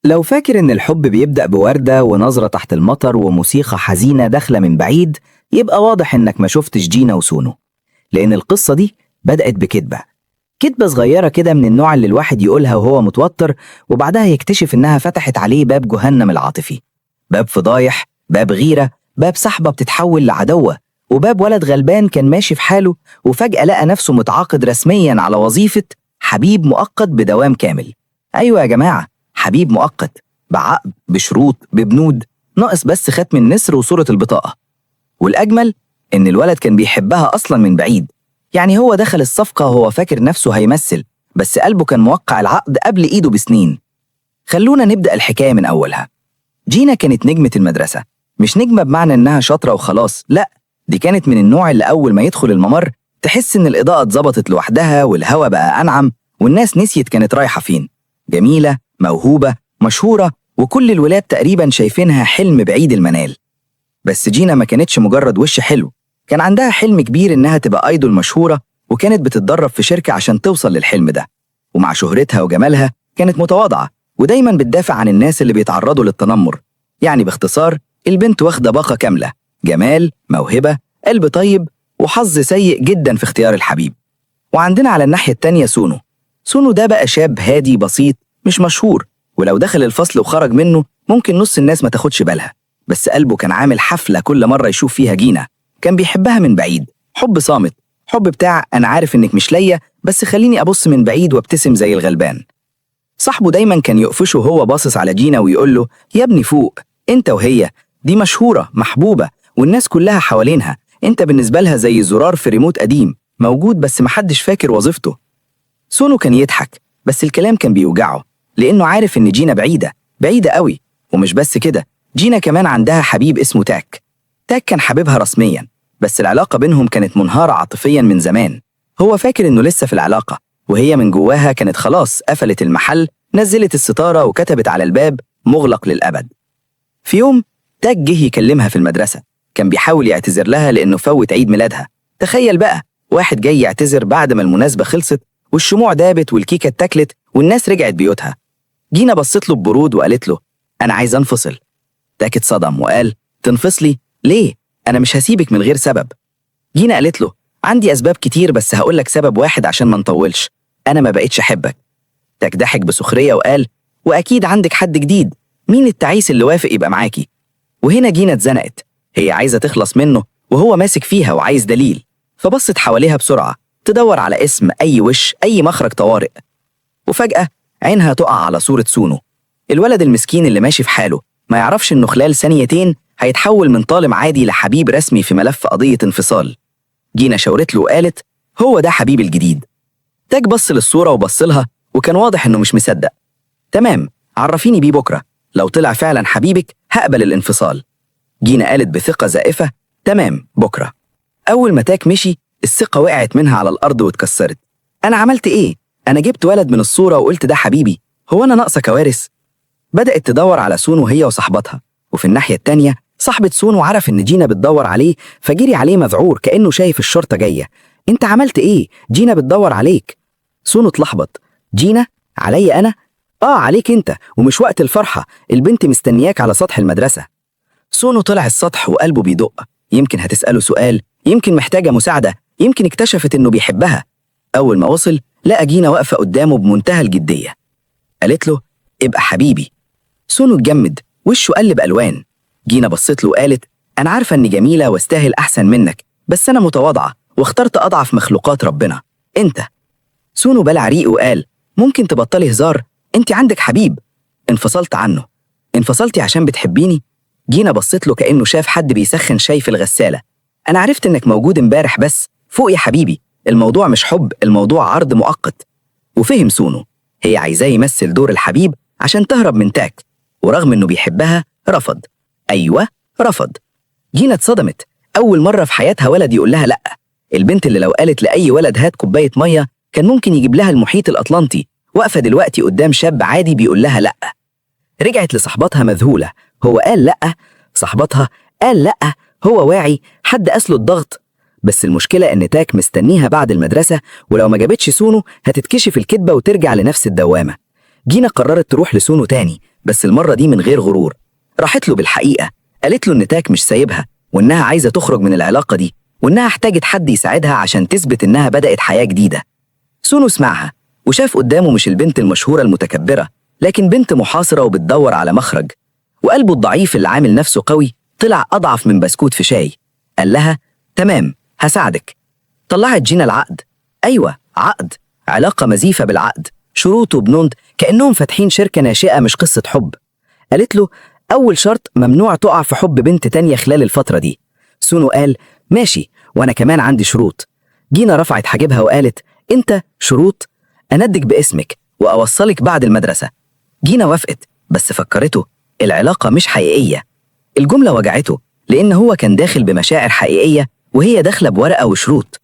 لو فاكر إن الحب بيبدأ بوردة ونظرة تحت المطر وموسيقى حزينة داخلة من بعيد، يبقى واضح إنك ما شفتش جينا وسونو. لأن القصة دي بدأت بكدبة، كدبة صغيرة كده من النوع اللي الواحد يقولها وهو متوتر، وبعدها يكتشف إنها فتحت عليه باب جهنم العاطفي. باب فضايح، باب غيرة، باب صاحبة بتتحول لعدوة، وباب ولد غلبان كان ماشي في حاله وفجأة لقى نفسه متعاقد رسميا على وظيفة حبيب مؤقت بدوام كامل. أيوة يا جماعة، حبيب مؤقت، بعقد، بشروط، ببنود، ناقص بس ختم النسر وصورة البطاقة. والأجمل إن الولد كان بيحبها أصلا من بعيد، يعني هو دخل الصفقة وهو فاكر نفسه هيمثل، بس قلبه كان موقع العقد قبل إيده بسنين. خلونا نبدأ الحكاية من أولها. جينا كانت نجمة المدرسة، مش نجمة بمعنى إنها شاطرة وخلاص، لأ، دي كانت من النوع اللي أول ما يدخل الممر تحس إن الإضاءة اتظبطت لوحدها والهوا بقى أنعم والناس نسيت كانت رايحة فين. جميلة، موهوبة، مشهورة، وكل الولاد تقريبا شايفينها حلم بعيد المنال. بس جينا ما كانتش مجرد وش حلو، كان عندها حلم كبير إنها تبقى أيدول مشهورة، وكانت بتتدرب في شركة عشان توصل للحلم ده. ومع شهرتها وجمالها كانت متواضعة ودايما بتدافع عن الناس اللي بيتعرضوا للتنمر. يعني باختصار البنت واخدة باقة كاملة: جمال، موهبة، قلب طيب، وحظ سيء جدا في اختيار الحبيب. وعندنا على الناحية التانية سونو. سونو ده بقى شاب هادي بسيط، مش مشهور، ولو دخل الفصل وخرج منه ممكن نص الناس ما تاخدش بالها، بس قلبه كان عامل حفلة كل مرة يشوف فيها جينا. كان بيحبها من بعيد، حب صامت، حب بتاع أنا عارف إنك مش ليا بس خليني أبص من بعيد وابتسم زي الغلبان. صاحبه دايما كان يقفشه وهو باصص على جينا ويقول له: يا ابني فوق، انت وهي دي مشهورة محبوبة والناس كلها حوالينها، انت بالنسبة لها زي زرار في ريموت قديم موجود بس محدش فاكر وظيفته. سونو كان يضحك بس الكلام كان بيوجعه، لأنه عارف إن جينا بعيدة، بعيدة قوي. ومش بس كده، جينا كمان عندها حبيب اسمه تاك. تاك كان حبيبها رسميا، بس العلاقة بينهم كانت منهارة عاطفيا من زمان. هو فاكر إنه لسه في العلاقة، وهي من جواها كانت خلاص قفلت المحل، نزلت الستارة وكتبت على الباب مغلق للأبد. في يوم تاك جه يكلمها في المدرسة، كان بيحاول يعتذر لها لأنه فوت عيد ميلادها. تخيل بقى، واحد جاي يعتذر بعد ما المناسبة خلصت والشموع دابت والكيكة اتاكلت والناس رجعت بيوتها. جينا بصت له ببرود وقالت له: أنا عايز أنفصل. تاك اتصدم وقال: تنفصلي؟ ليه؟ أنا مش هسيبك من غير سبب. جينا قالت له: عندي أسباب كتير بس هقولك سبب واحد عشان ما نطولش، أنا ما بقتش أحبك. تاك ضحك بسخرية وقال: وأكيد عندك حد جديد، مين التعيس اللي وافق يبقى معاكي؟ وهنا جينا اتزنقت، هي عايزة تخلص منه وهو ماسك فيها وعايز دليل، فبصت حواليها بسرعة تدور على اسم، أي وش، أي مخرج طوارئ. وفجأة عينها تقع على صورة سونو، الولد المسكين اللي ماشي في حاله ما يعرفش إنه خلال ثانيتين هيتحول من طالب عادي لحبيب رسمي في ملف قضية انفصال. جينا شاورت له وقالت: هو ده حبيب الجديد. تاج بص للصورة وبص لها وكان واضح إنه مش مصدق. تمام، عرفيني بيه بكرة، لو طلع فعلا حبيبك هقبل الانفصال. جينا قالت بثقة زائفة: تمام، بكرة. أول ما تاك مشي الثقة وقعت منها على الأرض واتكسرت. أنا عملت إيه؟ أنا جبت ولد من الصورة وقلت ده حبيبي، هو أنا ناقصة كوارث؟ بدأت تدور على سونو هي وصاحبتها، وفي الناحية التانية صاحبة سونو عرف إن جينا بتدور عليه فجري عليه مذعور كأنه شايف الشرطة جاية. أنت عملت إيه؟ جينا بتدور عليك. سونو اتلخبط: جينا؟ عليا أنا؟ عليك أنت، ومش وقت الفرحة، البنت مستنياك على سطح المدرسة. سونو طلع السطح وقلبه بيدق، يمكن هتسأله سؤال، يمكن محتاجة مساعدة، يمكن اكتشفت إنه بيحبها. أول ما وصل لقى جينا واقفة قدامه بمنتهى الجدية. قالت له: ابقى حبيبي. سونو اتجمد، وشه قلب ألوان. جينا بصت له وقالت: أنا عارفة إني جميلة واستاهل أحسن منك، بس أنا متواضعة واخترت أضعف مخلوقات ربنا، أنت. سونو بلع ريق وقال: ممكن تبطلي هزار، أنت عندك حبيب. انفصلت عنه. انفصلتي عشان بتحبيني؟ جينا بصت له كأنه شاف حد بيسخن شاي في الغسالة. أنا عرفت إنك موجود امبارح، بس فوق يا حبيبي، الموضوع مش حب، الموضوع عرض مؤقت. وفهم سونو، هي عايزاه يمثل دور الحبيب عشان تهرب من تاك، ورغم إنه بيحبها رفض. أيوة، رفض. جينا اتصدمت، أول مرة في حياتها ولد يقول لها لأ. البنت اللي لو قالت لأي ولد هات كوباية مية كان ممكن يجيب لها المحيط الأطلنطي، واقفة دلوقتي قدام شاب عادي بيقول لها لأ. رجعت لصاحبتها مذهولة، هو قال لأ؟ صاحبتها قال لأ؟ هو واعي؟ حد قاسله الضغط؟ بس المشكلة إن تاك مستنيها بعد المدرسة، ولو ما جابتش سونو هتتكشف الكدبة وترجع لنفس الدوامة. جينا قررت تروح لسونو تاني، بس المرة دي من غير غرور. راحت له بالحقيقة، قالت له إن تاك مش سايبها، وإنها عايزة تخرج من العلاقة دي، وإنها احتاجت حد يساعدها عشان تثبت إنها بدأت حياة جديدة. سونو سمعها وشاف قدامه مش البنت المشهورة المتكبرة، لكن بنت محاصرة وبتدور على مخرج. وقلبه الضعيف اللي عامل نفسه قوي طلع أضعف من بسكوت في شاي. قال لها تمام هساعدك. طلعت جينا العقد. أيوة عقد، علاقة مزيفة بالعقد، شروط وبنود، كأنهم فاتحين شركة ناشئة مش قصة حب. قالت له أول شرط ممنوع تقع في حب بنت تانية خلال الفترة دي. سونو قال ماشي، وأنا كمان عندي شروط. جينا رفعت حاجبها وقالت أنت شروط؟ أندك باسمك وأوصلك بعد المدرسة. جينا وافقت، بس فكرته العلاقة مش حقيقية. الجملة وجعته لأن هو كان داخل بمشاعر حقيقية وهي داخلة بورقة وشروط.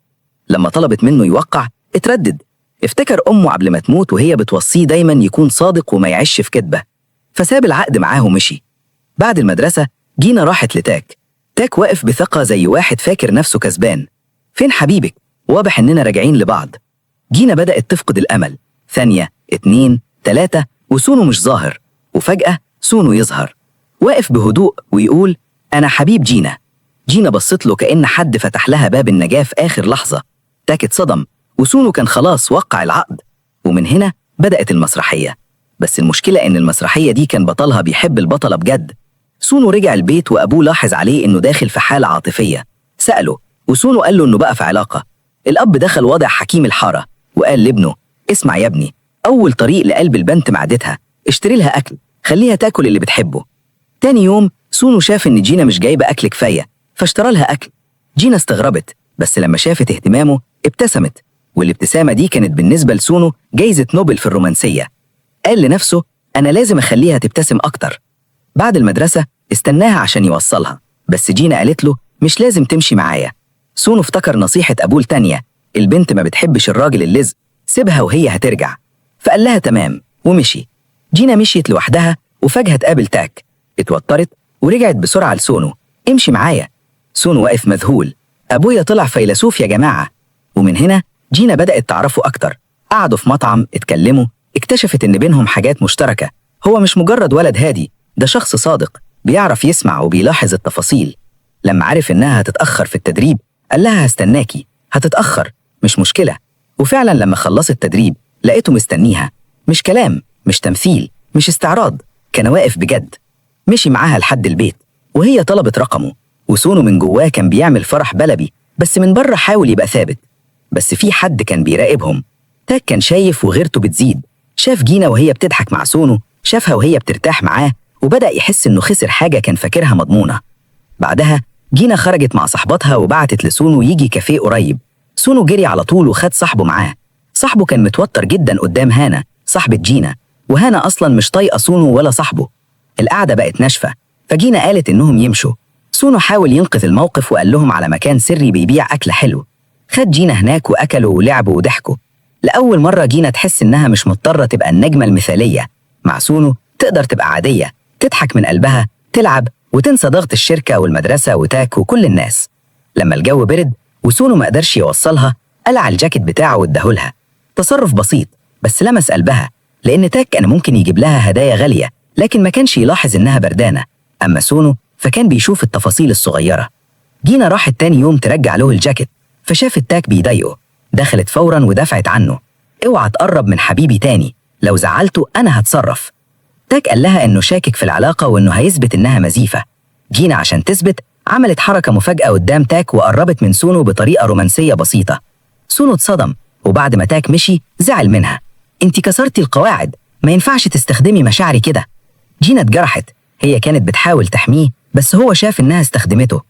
لما طلبت منه يوقع اتردد، افتكر أمه قبل ما تموت وهي بتوصيه دايما يكون صادق وما يعيش في كذبة، فساب العقد معاه ومشي. بعد المدرسة جينا راحت لتاك. تاك واقف بثقة زي واحد فاكر نفسه كسبان. فين حبيبك؟ واضح إننا راجعين لبعض. جينا بدأت تفقد الأمل، ثانية 2 3 وسونو مش ظاهر، وفجأة سونو يظهر واقف بهدوء ويقول أنا حبيب جينا. جينا بصت له كأن حد فتح لها باب النجاة في آخر لحظة. تاك اتصدم، وسونو كان خلاص وقع العقد. ومن هنا بدأت المسرحية. بس المشكلة إن المسرحية دي كان بطلها بيحب البطلة بجد. سونو رجع البيت وأبوه لاحظ عليه إنه داخل في حالة عاطفية. سأله وسونو قال له إنه بقى في علاقة. الأب دخل وضع حكيم الحارة وقال لابنه اسمع يا ابني، أول طريق لقلب البنت معدتها، اشتري لها أكل، خليها تاكل اللي بتحبه. تاني يوم سونو شاف إن جينا مش جايبة أكل كفاية فاشترى لها أكل. جينا استغربت، بس لما شافت اهتمامه ابتسمت، والابتسامة دي كانت بالنسبة لسونو جايزة نوبل في الرومانسية. قال لنفسه أنا لازم أخليها تبتسم أكتر. بعد المدرسة استناها عشان يوصلها، بس جينا قالت له مش لازم تمشي معايا. سونو افتكر نصيحة أبوه التانية، البنت ما بتحبش الراجل اللزق، سيبها وهي هترجع. فقال لها تمام ومشي. جينا مشيت لوحدها وفجأة تقابل تاك. اتوترت ورجعت بسرعة لسونو امشي معايا. سونو واقف مذهول، أبويا طلع فيلسوف يا جماعة. ومن هنا جينا بدأت تعرفه أكتر. قعدوا في مطعم، اتكلموا، اكتشفت إن بينهم حاجات مشتركة. هو مش مجرد ولد هادي، ده شخص صادق بيعرف يسمع وبيلاحظ التفاصيل. لما عرف إنها هتتأخر في التدريب قال لها هستناكي، هتتأخر مش مشكلة. وفعلا لما خلصت التدريب لقيته مستنيها، مش كلام، مش تمثيل، مش استعراض، كان واقف بجد. مشي معاها لحد البيت وهي طلبت رقمه، وسونو من جواه كان بيعمل فرح بلبي، بس من بره حاول يبقى ثابت. بس في حد كان بيراقبهم. تاك كان شايف وغيرته بتزيد. شاف جينا وهي بتضحك مع سونو، شافها وهي بترتاح معاه، وبدأ يحس إنه خسر حاجة كان فاكرها مضمونة. بعدها جينا خرجت مع صاحبتها وبعتت لسونو يجي كافيه قريب. سونو جري على طول وخد صاحبه معاه. صاحبه كان متوتر جدا قدام هانا صاحبة جينا، وهانا أصلا مش طايقة سونو ولا صاحبه. القعدة بقت ناشفة، فجينا قالت إنهم يمشوا. سونو حاول ينقذ الموقف وقال لهم على مكان سري بيبيع أكل حلو. خد جينا هناك وأكلوا ولعبوا وضحكوا. لأول مرة جينا تحس إنها مش مضطرة تبقى النجمة المثالية. مع سونو تقدر تبقى عادية، تضحك من قلبها، تلعب وتنسى ضغط الشركة والمدرسة وتاك وكل الناس. لما الجو برد وسونو ما قدرش يوصلها قلع الجاكيت بتاعه واداهولها. تصرف بسيط بس لمس قلبها، لأن تاك كان ممكن يجيب لها هدايا غالية لكن ما كانش يلاحظ إنها بردانة. أما سونو فكان بيشوف التفاصيل الصغيرة. جينا راحت تاني يوم ترجع له الجاكيت، فشافت تاك بيضايقه، دخلت فورا ودفعت عنه. اوعى تقرب من حبيبي تاني، لو زعلته أنا هتصرف. تاك قال لها إنه شاكك في العلاقة وإنه هيثبت إنها مزيفة. جينا عشان تثبت عملت حركة مفاجأة قدام تاك وقربت من سونو بطريقة رومانسية بسيطة. سونو اتصدم، وبعد ما تاك مشي زعل منها. انتي كسرتي القواعد، ما ينفعش تستخدمي مشاعري كده. جينا اتجرحت، هي كانت بتحاول تحميه بس هو شاف إنها استخدمته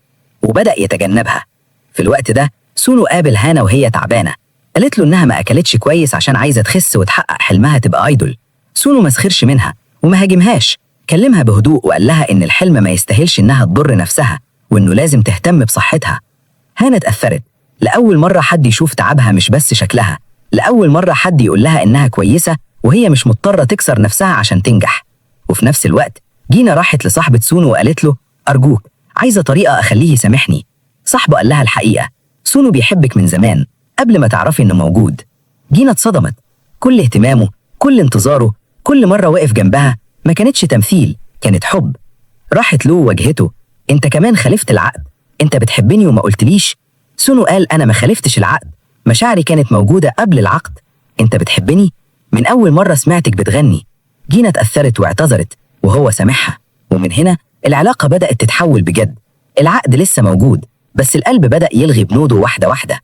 وبدأ يتجنبها. في الوقت ده سونو قابل هانا وهي تعبانة، قالت له إنها ما أكلتش كويس عشان عايزة تخس وتحقق حلمها تبقى آيدول. سونو ما سخرش منها وما هاجمهاش، كلمها بهدوء وقال لها إن الحلم ما يستاهلش إنها تضر نفسها وإنه لازم تهتم بصحتها. هانا اتأثرت، لأول مرة حد يشوف تعبها مش بس شكلها، لأول مرة حد يقول لها إنها كويسة وهي مش مضطرة تكسر نفسها عشان تنجح. وفي نفس الوقت جينا راحت لصاحبة سونو وقالت له أرجوك عايزة طريقة أخليه يسامحني. صاحبه قال لها الحقيقة، سونو بيحبك من زمان قبل ما تعرفي إنه موجود. جينا اتصدمت، كل اهتمامه، كل انتظاره، كل مرة واقف جنبها ما كانتش تمثيل، كانت حب. راحت له وواجهته: انت كمان خالفت العقد، انت بتحبني وما قلتليش. سونو قال: انا ما خالفتش العقد، مشاعري كانت موجودة قبل العقد. انت بتحبني؟ من اول مرة سمعتك بتغني. جينا اتأثرت واعتذرت وهو سامحها، ومن هنا العلاقة بدأت تتحول بجد. العقد لسه موجود بس القلب بدأ يلغي بنوده واحدة واحدة.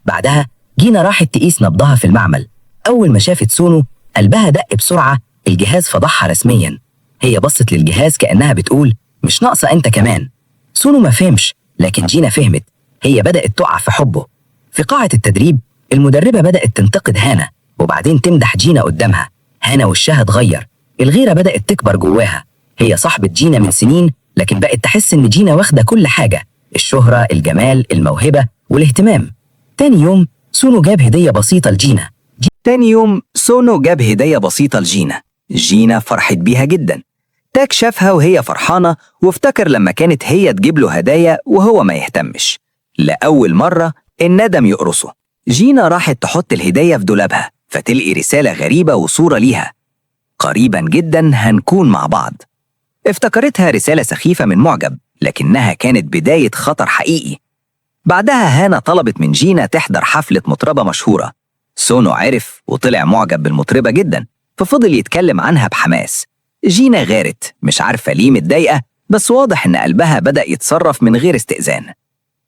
بعدها جينا راحت تقيس نبضها في المعمل. أول ما شافت سونو قلبها دق بسرعة، الجهاز فضحها رسميا. هي بصت للجهاز كأنها بتقول: مش ناقصة أنت كمان. سونو ما فهمش، لكن جينا فهمت. هي بدأت تقع في حبه. في قاعة التدريب المدربة بدأت تنتقد هانا وبعدين تمدح جينا قدامها. هانا وشها اتغير، الغيرة بدأت تكبر جواها. هي صاحبة جينا من سنين، لكن بقت تحس إن جينا واخدة كل حاجة: الشهرة، الجمال، الموهبة والاهتمام. تاني يوم سونو جاب هدية بسيطة لجينا. جينا فرحت بيها جدا. تاك شافها وهي فرحانة وافتكر لما كانت هي تجيب له هدايا وهو ما يهتمش. لأول مرة الندم يقرصه. جينا راحت تحط الهدية في دولابها فتلقي رسالة غريبة وصورة ليها: قريبا جدا هنكون مع بعض. افتكرتها رسالة سخيفة من معجب، لكنها كانت بداية خطر حقيقي. بعدها هانا طلبت من جينا تحضر حفلة مطربة مشهورة. سونو عرف وطلع معجب بالمطربة جدا، ففضل يتكلم عنها بحماس. جينا غارت، مش عارفة ليه متضايقة، بس واضح إن قلبها بدأ يتصرف من غير استئذان.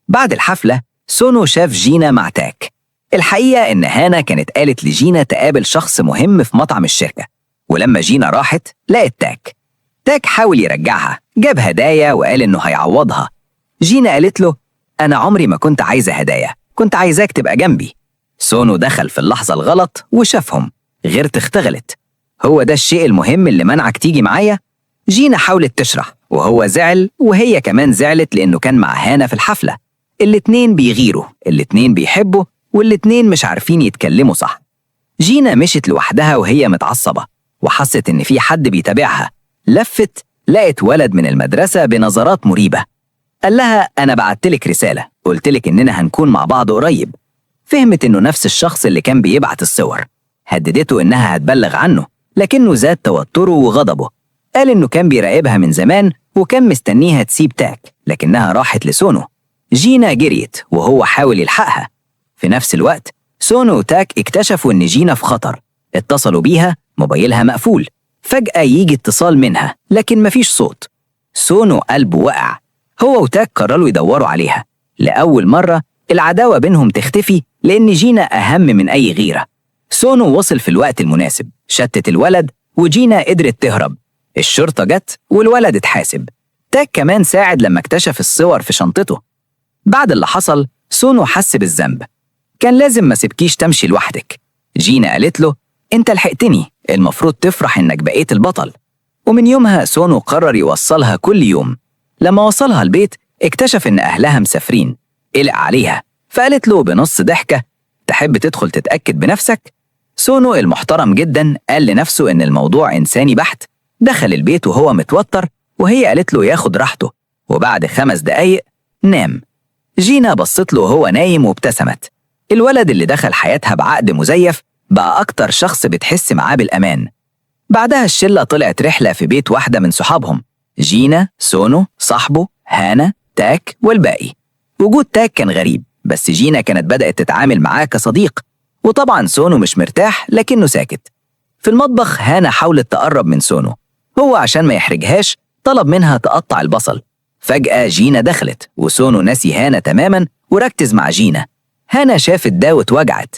بعد الحفلة سونو شاف جينا مع تاك. الحقيقة إن هانا كانت قالت لجينا تقابل شخص مهم في مطعم الشركة، ولما جينا راحت لقت تاك حاول يرجعها، جاب هدايا وقال إنه هيعوضها. جينا قالت له: أنا عمري ما كنت عايزة هدايا، كنت عايزاك تبقى جنبي. سونو دخل في اللحظة الغلط وشافهم، غيرت اختغلت. هو ده الشيء المهم اللي منعك تيجي معايا؟ جينا حاولت تشرح وهو زعل وهي كمان زعلت لأنه كان مع هانا في الحفلة. الاتنين بيغيروا، الاتنين بيحبوا، والاتنين مش عارفين يتكلموا صح. جينا مشت لوحدها وهي متعصبة وحست إن في حد بيتابعها. لفت لقت ولد من المدرسة بنظرات مريبة. قال لها: أنا بعتلك رسالة، قلتلك إننا هنكون مع بعض قريب. فهمت إنه نفس الشخص اللي كان بيبعت الصور. هددته إنها هتبلغ عنه، لكنه زاد توتره وغضبه. قال إنه كان بيراقبها من زمان وكان مستنيها تسيب تاك، لكنها راحت لسونو. جينا جريت وهو حاول يلحقها. في نفس الوقت سونو وتاك اكتشفوا إن جينا في خطر. اتصلوا بيها، موبايلها مقفول. فجأة يجي اتصال منها لكن مفيش صوت. سونو قلبه وقع. هو وتاك قرروا يدوروا عليها. لأول مرة العداوة بينهم تختفي لأن جينا أهم من أي غيرة. سونو وصل في الوقت المناسب، شتت الولد وجينا قدرت تهرب. الشرطة جت والولد اتحاسب. تاك كمان ساعد لما اكتشف الصور في شنطته. بعد اللي حصل سونو حس بالذنب. كان لازم ما سيبكيش تمشي لوحدك. جينا قالت له: انت لحقتني، المفروض تفرح انك بقيت البطل. ومن يومها سونو قرر يوصلها كل يوم. لما وصلها البيت اكتشف ان اهلها مسافرين. قلق عليها فقالت له بنص ضحكة: تحب تدخل تتأكد بنفسك؟ سونو المحترم جدا قال لنفسه ان الموضوع انساني بحت. دخل البيت وهو متوتر وهي قالت له ياخد راحته، وبعد 5 دقايق نام. جينا بصت له وهو نايم وابتسمت. الولد اللي دخل حياتها بعقد مزيف بقى أكتر شخص بتحس معاه بالأمان. بعدها الشلة طلعت رحلة في بيت واحدة من صحابهم: جينا، سونو، صاحبه، هانا، تاك والباقي. وجود تاك كان غريب، بس جينا كانت بدأت تتعامل معاه كصديق. وطبعا سونو مش مرتاح لكنه ساكت. في المطبخ هانا حاولت تقرب من سونو. هو عشان ما يحرجهاش طلب منها تقطع البصل. فجأة جينا دخلت وسونو نسي هانا تماما وركز مع جينا. هانا شافت ده واتوجعت.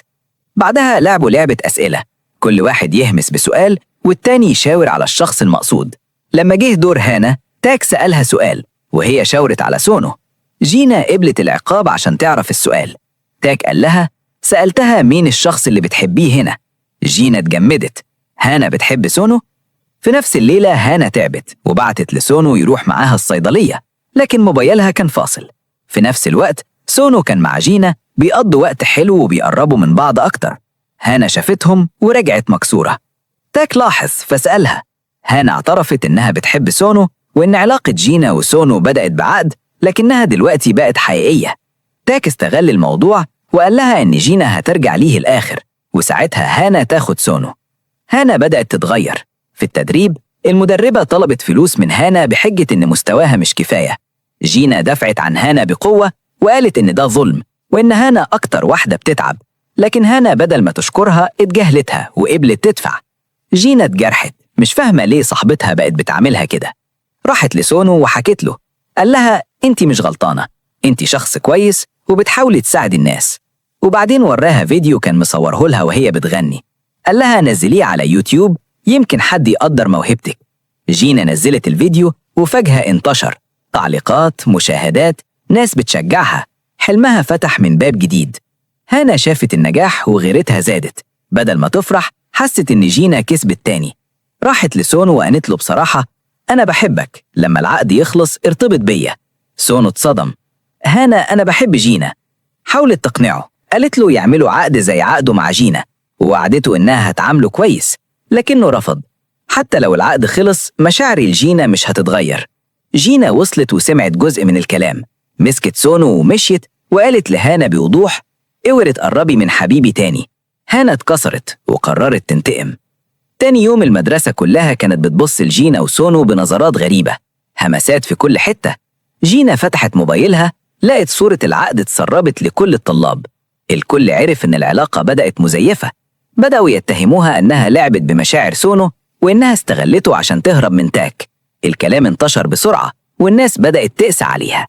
بعدها لعبوا لعبة أسئلة، كل واحد يهمس بسؤال والتاني يشاور على الشخص المقصود. لما جه دور هانا تاك سألها سؤال وهي شاورت على سونو. جينا قبلت العقاب عشان تعرف السؤال. تاك قال لها: سألتها مين الشخص اللي بتحبيه هنا. جينا اتجمدت. هانا بتحب سونو؟ في نفس الليلة هانا تعبت وبعتت لسونو يروح معاها الصيدلية، لكن موبايلها كان فاصل. في نفس الوقت سونو كان مع جينا بيقضوا وقت حلو وبيقربوا من بعض أكتر. هانا شافتهم ورجعت مكسورة. تاك لاحظ فسألها. هانا اعترفت إنها بتحب سونو وإن علاقة جينا وسونو بدأت بعقد، لكنها دلوقتي بقت حقيقية. تاك استغل الموضوع وقال لها إن جينا هترجع ليه الآخر، وساعتها هانا تاخد سونو. هانا بدأت تتغير. في التدريب المدربة طلبت فلوس من هانا بحجة إن مستواها مش كفاية. جينا دفعت عن هانا بقوة وقالت إن ده ظلم وإن هانا أكتر واحدة بتتعب، لكن هانا بدل ما تشكرها اتجاهلتها وقبلت تدفع. جينا اتجرحت، مش فاهمة ليه صاحبتها بقت بتعملها كده. راحت لسونو وحكت له، قال لها انتي مش غلطانة، انتي شخص كويس وبتحاولي تساعد الناس. وبعدين وراها فيديو كان مصوره لها وهي بتغني، قال لها نزليه على يوتيوب يمكن حد يقدر موهبتك. جينا نزلت الفيديو وفجأة انتشر، تعليقات، مشاهدات، ناس بتشجعها، حلمها فتح من باب جديد. هانا شافت النجاح وغيرتها زادت، بدل ما تفرح حست إن جينا كسبت تاني. راحت لسونو وقالت له بصراحة، أنا بحبك، لما العقد يخلص ارتبط بيا. سونو اتصدم. هانا أنا بحب جينا. حاولت تقنعه، قالت له يعملوا عقد زي عقده مع جينا، ووعدته إنها هتعامله كويس، لكنه رفض. حتى لو العقد خلص مشاعري لجينا مش هتتغير. جينا وصلت وسمعت جزء من الكلام، مسكت سونو ومشيت وقالت لهانا بوضوح، اوعي تقربي من حبيبي تاني. هانا اتكسرت وقررت تنتقم. تاني يوم المدرسة كلها كانت بتبص لجينا وسونو بنظرات غريبة، همسات في كل حتة. جينا فتحت موبايلها، لقت صورة العقد اتسربت لكل الطلاب. الكل عرف إن العلاقة بدأت مزيفة. بدأوا يتهموها أنها لعبت بمشاعر سونو وإنها استغلته عشان تهرب من تاك. الكلام انتشر بسرعة والناس بدأت تقسى عليها.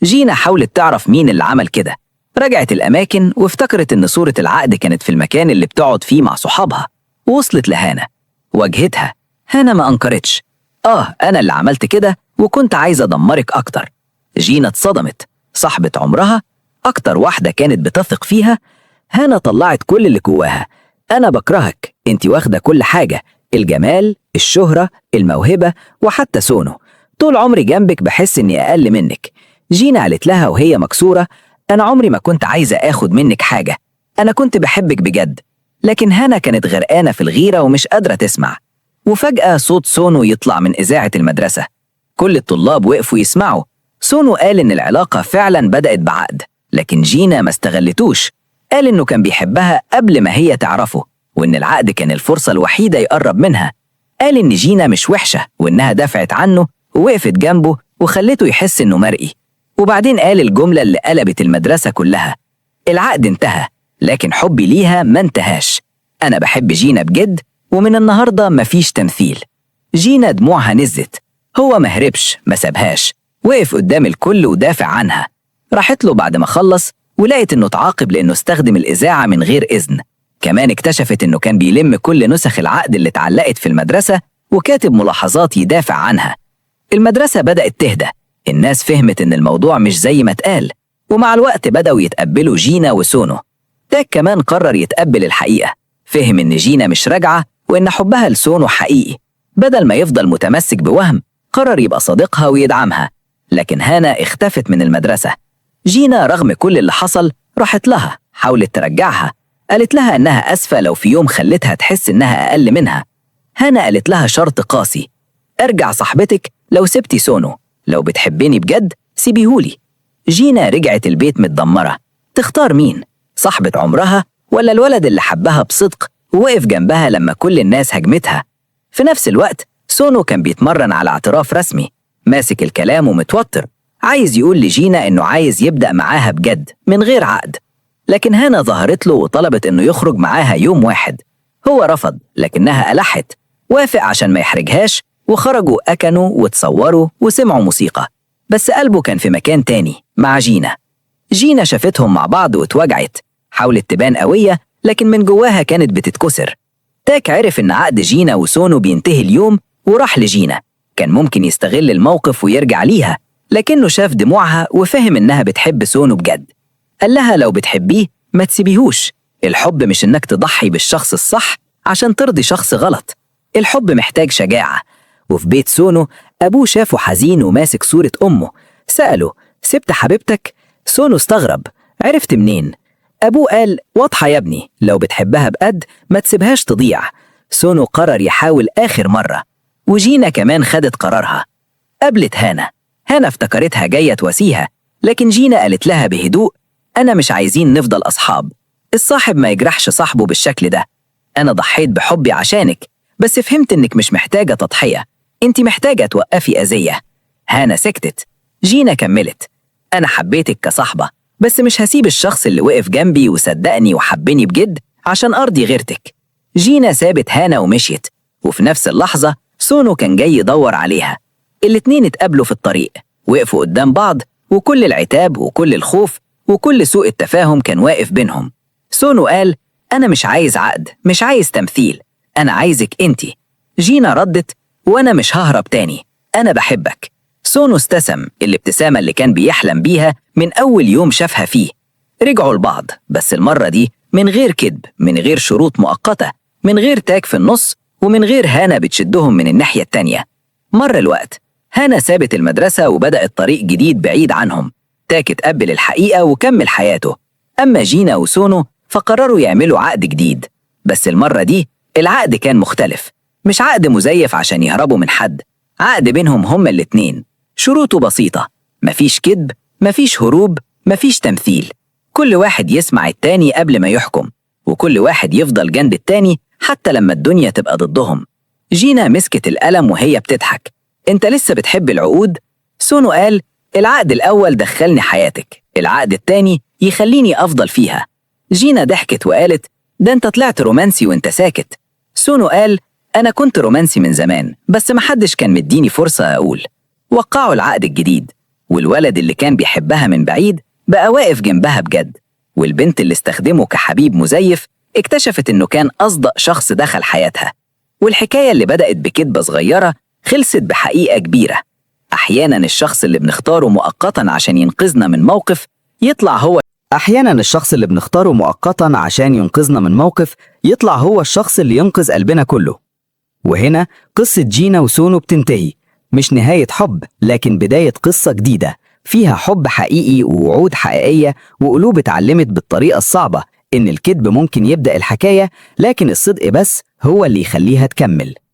جينا حاولت تعرف مين اللي عمل كده. رجعت الأماكن وافتكرت إن صورة العقد كانت في المكان اللي بتقعد فيه مع صحابها. ووصلت لهانا، واجهتها. هانا ما أنكرتش، أنا اللي عملت كده وكنت عايزة أدمرك أكتر. جينا اتصدمت، صاحبة عمرها، أكتر واحدة كانت بتثق فيها. هانا طلعت كل اللي جواها، أنا بكرهك، انتي واخدة كل حاجة، الجمال، الشهرة، الموهبة، وحتى سونو. طول عمري جنبك بحس إني أقل منك. جينا قالت لها وهي مكسورة، أنا عمري ما كنت عايزة آخد منك حاجة، أنا كنت بحبك بجد. لكن هانا كانت غرقانة في الغيرة ومش قادرة تسمع. وفجأة صوت سونو يطلع من إذاعة المدرسة. كل الطلاب وقفوا يسمعوا. سونو قال إن العلاقة فعلا بدأت بعقد، لكن جينا ما استغلتوش. قال إنه كان بيحبها قبل ما هي تعرفه، وإن العقد كان الفرصة الوحيدة يقرب منها. قال إن جينا مش وحشة وإنها دافعت عنه ووقفت جنبه وخلته يحس إنه مرئي. وبعدين قال الجملة اللي قلبت المدرسة كلها، العقد انتهى لكن حبي ليها ما انتهاش. أنا بحب جينا بجد ومن النهاردة مفيش تمثيل. جينا دموعها نزت. هو مهربش، ما سابهاش، وقف قدام الكل ودافع عنها. راحت له بعد ما خلص ولقيت إنه اتعاقب لأنه استخدم الإذاعة من غير إذن. كمان اكتشفت إنه كان بيلم كل نسخ العقد اللي اتعلقت في المدرسة وكاتب ملاحظات يدافع عنها. المدرسة بدأت تهدى، الناس فهمت إن الموضوع مش زي ما اتقال، ومع الوقت بدأوا يتقبلوا جينا وسونو. تاك كمان قرر يتقبل الحقيقة، فهم إن جينا مش راجعة وإن حبها لسونو حقيقي. بدل ما يفضل متمسك بوهم قرر يبقى صديقها ويدعمها. لكن هانا اختفت من المدرسة. جينا رغم كل اللي حصل راحت لها، حاولت ترجعها، قالت لها إنها أسفة لو في يوم خلتها تحس إنها أقل منها. هانا قالت لها شرط قاسي، أرجع صاحبتك لو سبتي سونو، لو بتحبيني بجد سيبيهولي. جينا رجعت البيت متدمرة، تختار مين؟ صاحبة عمرها ولا الولد اللي حبها بصدق ووقف جنبها لما كل الناس هجمتها؟ في نفس الوقت سونو كان بيتمرن على اعتراف رسمي، ماسك الكلام ومتوتر، عايز يقول لجينا إنه عايز يبدأ معاها بجد من غير عقد. لكن هانا ظهرت له وطلبت إنه يخرج معاها يوم واحد. هو رفض لكنها ألحت، وافق عشان ما يحرجهاش، وخرجوا أكلوا وتصوروا وسمعوا موسيقى. بس قلبه كان في مكان تاني مع جينا. جينا شافتهم مع بعض واتوجعت، حاولت تبان قوية لكن من جواها كانت بتتكسر. تاك عرف إن عقد جينا وسونو بينتهي اليوم وراح لجينا. كان ممكن يستغل الموقف ويرجع ليها، لكنه شاف دموعها وفهم إنها بتحب سونو بجد. قال لها لو بتحبيه ما تسيبيهوش، الحب مش إنك تضحي بالشخص الصح عشان ترضي شخص غلط، الحب محتاج شجاعة. وفي بيت سونو أبوه شافه حزين وماسك صورة أمه، سأله سبت حبيبتك؟ سونو استغرب، عرفت منين؟ أبوه قال واضحة يا ابني، لو بتحبها بقد ما تسيبهاش تضيع. سونو قرر يحاول آخر مرة، وجينا كمان خدت قرارها. قابلت هانا افتكرتها جاية تواسيها، لكن جينا قالت لها بهدوء أنا مش عايزين نفضل أصحاب، الصاحب ما يجرحش صاحبه بالشكل ده. أنا ضحيت بحبي عشانك، بس فهمت إنك مش محتاجة تضحية، انت محتاجة توقفي أذية. هانا سكتت. جينا كملت. أنا حبيتك كصاحبة، بس مش هسيب الشخص اللي وقف جنبي وصدقني وحبني بجد عشان أرضي غيرتك. جينا سابت هانا ومشيت، وفي نفس اللحظة سونو كان جاي يدور عليها. الاتنين اتقابلوا في الطريق، وقفوا قدام بعض، وكل العتاب وكل الخوف وكل سوء التفاهم كان واقف بينهم. سونو قال: أنا مش عايز عقد، مش عايز تمثيل، أنا عايزك انتي. جينا ردت: وأنا مش ههرب تاني، أنا بحبك. سونو استسم الابتسامة اللي كان بيحلم بيها من أول يوم شافها فيه. رجعوا لبعض، بس المرة دي من غير كذب، من غير شروط مؤقتة، من غير تاج في النص، ومن غير هانا بتشدهم من الناحية التانية. مر الوقت، هانا سابت المدرسة وبدأت طريق جديد بعيد عنهم. تاك اتقبل الحقيقة وكمل حياته. أما جينا وسونو فقرروا يعملوا عقد جديد، بس المرة دي العقد كان مختلف. مش عقد مزيف عشان يهربوا من حد، عقد بينهم هما الاتنين. شروطه بسيطة: مفيش كذب، مفيش هروب، مفيش تمثيل. كل واحد يسمع التاني قبل ما يحكم، وكل واحد يفضل جنب التاني حتى لما الدنيا تبقى ضدهم. جينا مسكت القلم وهي بتضحك. انت لسه بتحب العقود؟ سونو قال: العقد الأول دخلني حياتك، العقد التاني يخليني أفضل فيها. جينا ضحكت وقالت: ده انت طلعت رومانسي وانت ساكت. سونو قال: أنا كنت رومانسي من زمان، بس محدش كان مديني فرصة أقول. وقعوا العقد الجديد، والولد اللي كان بيحبها من بعيد بقى واقف جنبها بجد، والبنت اللي استخدمه كحبيب مزيف اكتشفت إنه كان أصدق شخص دخل حياتها. والحكاية اللي بدأت بكدبة صغيرة خلصت بحقيقة كبيرة. أحياناً الشخص اللي بنختاره مؤقتاً عشان ينقذنا من موقف يطلع هو الشخص اللي ينقذ قلبنا كله. وهنا قصة جينا وسونو بتنتهي. مش نهاية حب، لكن بداية قصة جديدة فيها حب حقيقي ووعود حقيقية وقلوب اتعلمت بالطريقة الصعبة إن الكذب ممكن يبدأ الحكاية، لكن الصدق بس هو اللي يخليها تكمل.